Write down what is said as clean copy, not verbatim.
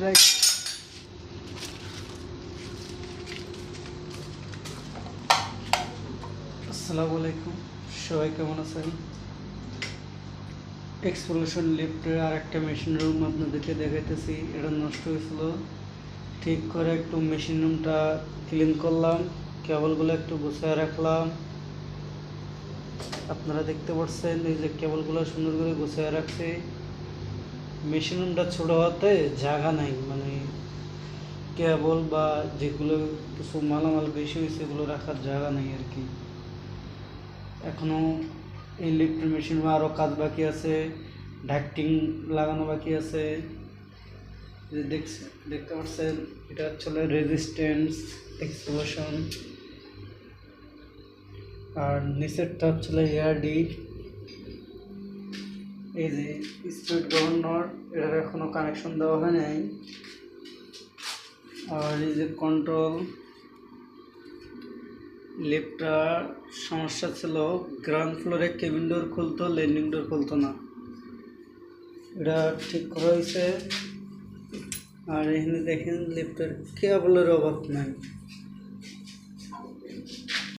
Right. আসসালামু আলাইকুম, সবাই কেমন আছেন? এক্সপ্লোশন লিফটের আর একটা মেশিন রুম আপনাদেরকে দেখাইতেছি। এটা নষ্ট হয়েছিল, ঠিক করে একটু মেশিন রুমটা ক্লিন করলাম, কেবলগুলো একটু গুছিয়ে রাখলাম। আপনারা দেখতে পাচ্ছেন এই যে কেবলগুলো সুন্দর করে গুছিয়ে রাখছে। মেশিন রুমটা ছোটো হওয়াতে জায়গা নাই, মানে কেবল বা যেগুলো কিছু মালামাল বেশি হয়েছে এগুলো রাখার জায়গা নাই আর কি। এখনও এই লিফটের মেশিন আরও কাজ বাকি আছে, ডাক্টিং লাগানো বাকি আছে। যে দেখতে পাচ্ছেন এটা হচ্ছে রেজিস্ট্যান্স এক্সপ্লোশন, আর নিচেরটা হচ্ছে এআরডি। এই যে স্পিড গভর্নর, এটার এখনও কানেকশন দেওয়া হয় নাই। আর এই যে কন্ট্রোল। লিফটটার সমস্যা ছিল, গ্রাউন্ড ফ্লোরে কেবিন ডোর খুলতো, ল্যান্ডিং ডোর খুলতো না। এটা ঠিক করা হয়েছে। আর এখানে দেখেন লিফটের কেবলের অভাব নাই।